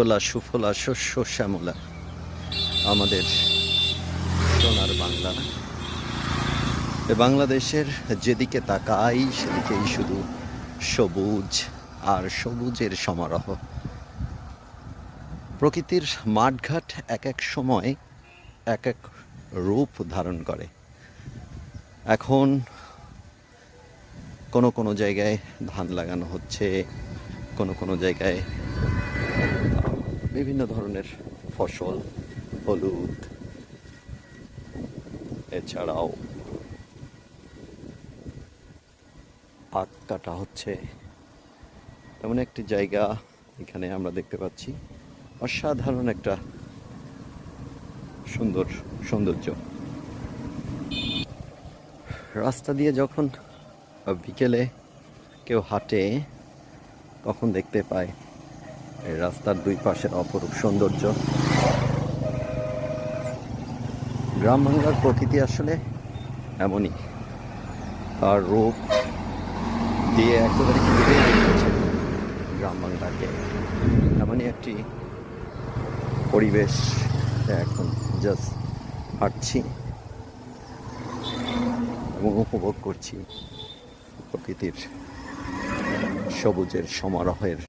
জোলা সুফলা শস্য শ্যামলা আমাদের সোনার বাংলা। বাংলাদেশের যেদিকে তাকাই সেদিকেই শুধু সবুজ আর সবুজের সমারোহ। প্রকৃতির মাঠঘাট এক এক সময় এক এক রূপ ধারণ করে। এখন কোনো কোনো জায়গায় ধান লাগানো হচ্ছে, কোনো কোনো জায়গায় বিভিন্ন ধরনের ফসল, হলুদ, এছাড়াও পাট কাটা হচ্ছে। এমন একটি জায়গা এখানে আমরা দেখতে পাচ্ছি, অসাধারণ একটা সৌন্দর্য। রাস্তা দিয়ে যখন বিকেলে কেউ হাঁটে তখন দেখতে পায় এই রাস্তার দুই পাশের অপরূপ সৌন্দর্য। গ্রাম বাংলার প্রকৃতি আসলে এমনই, তার রূপ দিয়ে একেবারে ঘিরে রেখেছে গ্রাম বাংলাকে। এমনই একটি পরিবেশ এখন জাস্ট হাঁটছি এবং উপভোগ করছি প্রকৃতির সবুজের সমারোহের।